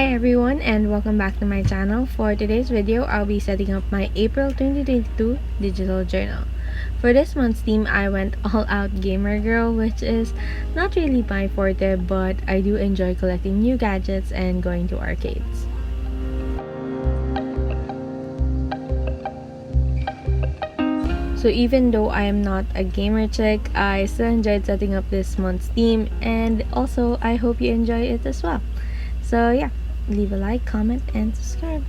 Hi everyone and welcome back to my channel. For today's video, I'll be setting up my April 2022 digital journal. For this month's theme, I went all out gamer girl, which is not really my forte, but I do enjoy collecting new gadgets and going to arcades. So even though I am not a gamer chick, I still enjoyed setting up this month's theme, and also I hope you enjoy it as well. So yeah, leave a like, comment, and subscribe.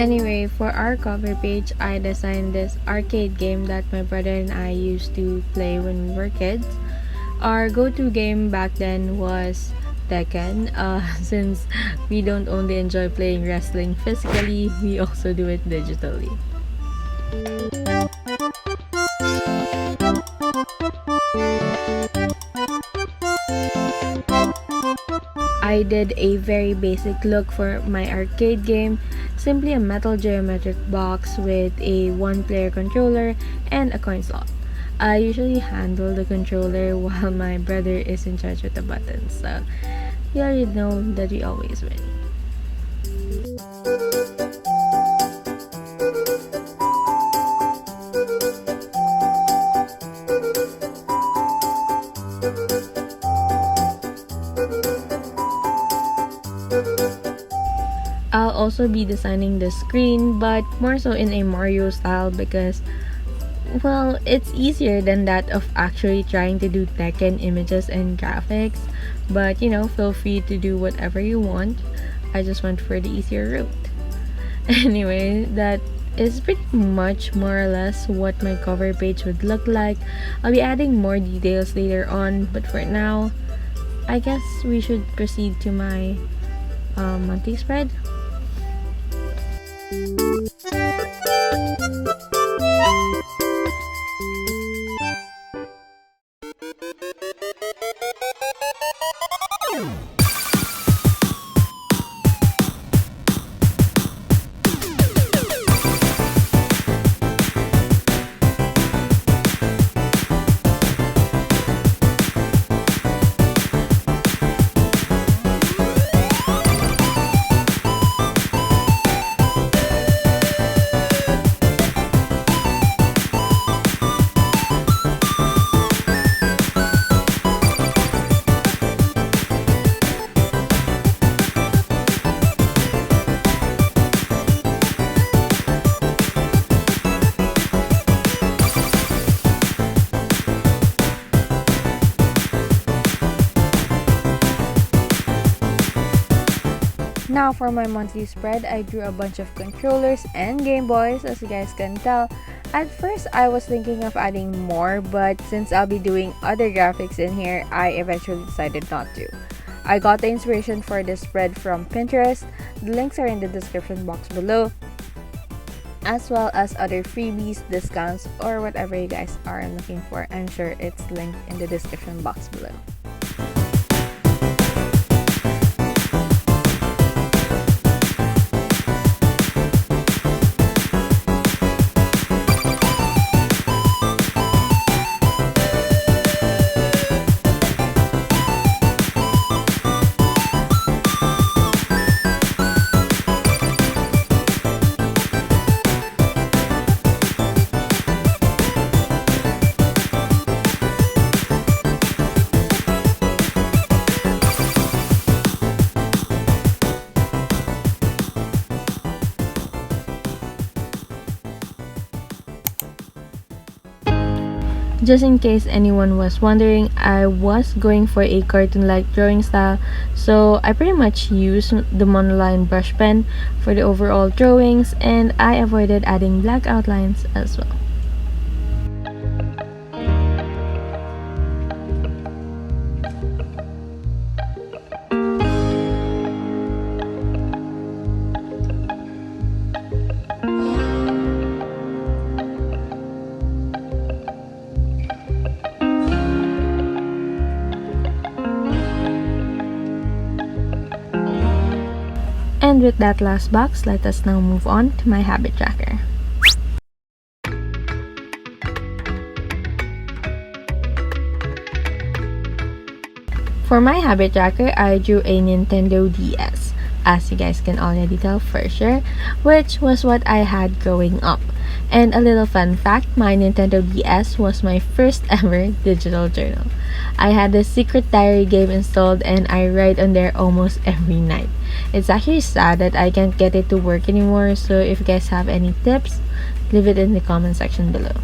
Anyway, for our cover page, I designed this arcade game that my brother and I used to play when we were kids. Our go-to game back then was Tekken. Since we don't only enjoy playing wrestling physically, we also do it digitally. I did a very basic look for my arcade game, simply a metal geometric box with a one-player controller and a coin slot. I usually handle the controller while my brother is in charge with the buttons, so you already know that we always win. I'll also be designing the screen, but more so in a Mario style because, well, it's easier than that of actually trying to do Tekken images and graphics. But you know, feel free to do whatever you want. I just went for the easier route. Anyway, that is pretty much more or less what my cover page would look like. I'll be adding more details later on, but for now, I guess we should proceed to my monthly spread. Now for my monthly spread, I drew a bunch of controllers and Game Boys, as you guys can tell. At first, I was thinking of adding more, but since I'll be doing other graphics in here, I eventually decided not to. I got the inspiration for this spread from Pinterest. The links are in the description box below, as well as other freebies, discounts, or whatever you guys are looking for. I'm sure it's linked in the description box below. Just in case anyone was wondering, I was going for a cartoon-like drawing style, so I pretty much used the monoline brush pen for the overall drawings, and I avoided adding black outlines as well. And with that last box, let us now move on to my habit tracker. For my habit tracker, I drew a Nintendo DS, as you guys can already tell for sure, which was what I had growing up. And a little fun fact, my Nintendo DS was my first ever digital journal. I had the secret diary game installed and I write on there almost every night. It's actually sad that I can't get it to work anymore, so if you guys have any tips, leave it in the comment section below.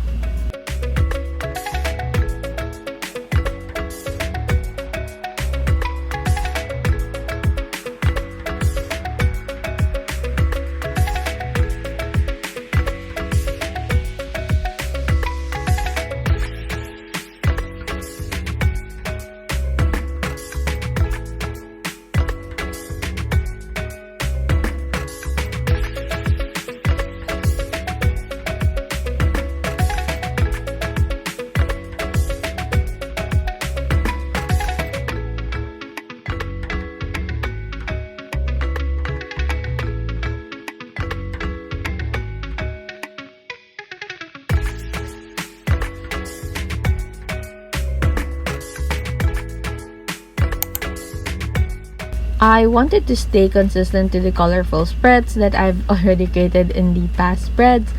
I wanted to stay consistent to the colorful spreads that I've already created in the past spreads,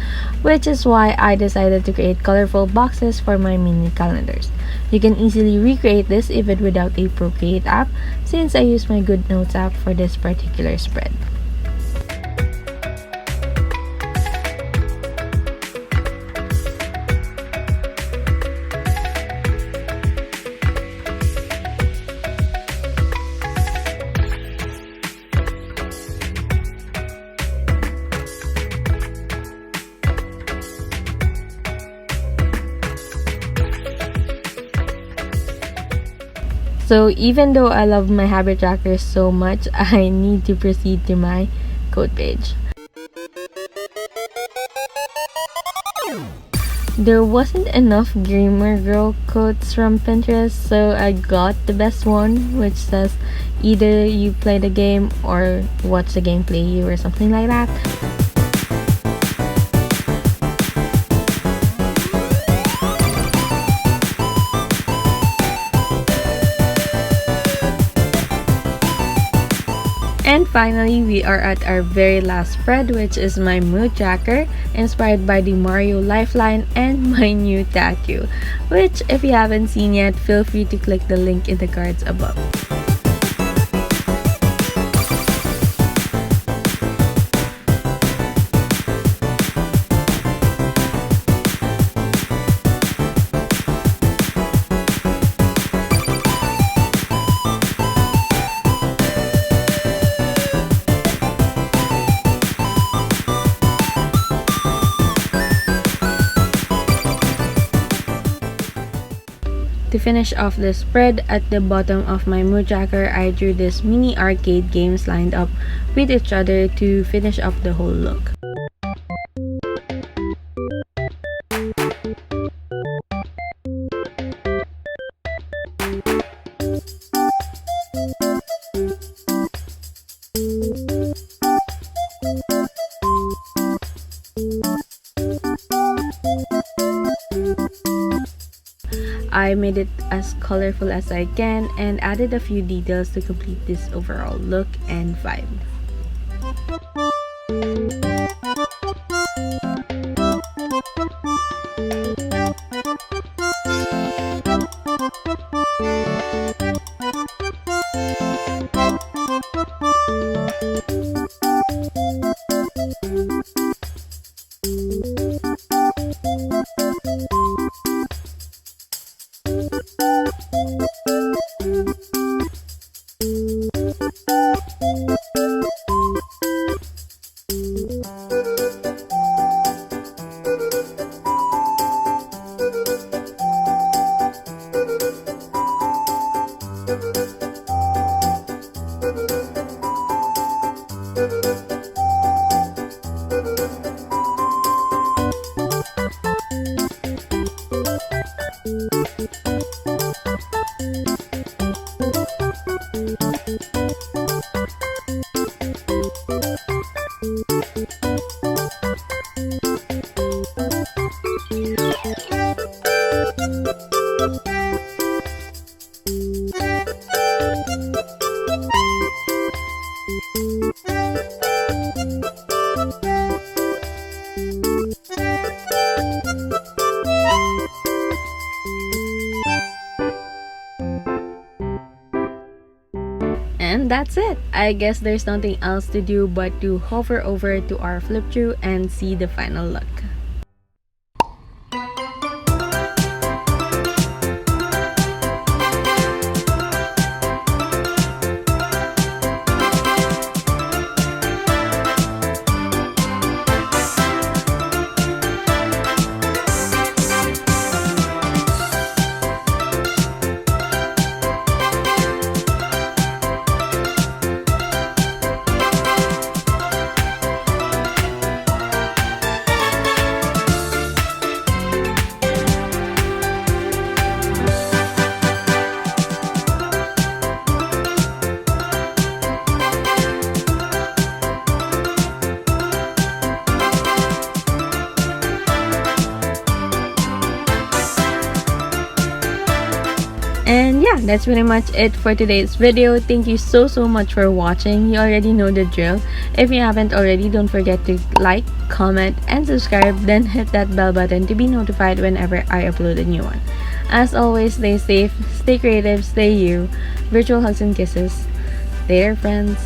which is why I decided to create colorful boxes for my mini calendars. You can easily recreate this even without a Procreate app, since I use my Goodnotes app for this particular spread. So even though I love my habit tracker so much, I need to proceed to my code page. There wasn't enough gamer girl quotes from Pinterest, so I got the best one, which says either you play the game or watch the game play you or something like that. And finally, we are at our very last spread, which is my mood tracker, inspired by the Mario Lifeline and my new tattoo, which if you haven't seen yet, feel free to click the link in the cards above. To finish off the spread, at the bottom of my mood tracker, I drew this mini arcade games lined up with each other to finish off the whole look. I made it as colorful as I can and added a few details to complete this overall look and vibe. And that's it. I guess there's nothing else to do but to hover over to our flip through and see the final look. And yeah, that's pretty much it for today's video. Thank you so much for watching. You already know the drill. If you haven't already, don't forget to like, comment, and subscribe. Then hit that bell button to be notified whenever I upload a new one. As always, stay safe, stay creative, stay you. Virtual hugs and kisses. Later, friends.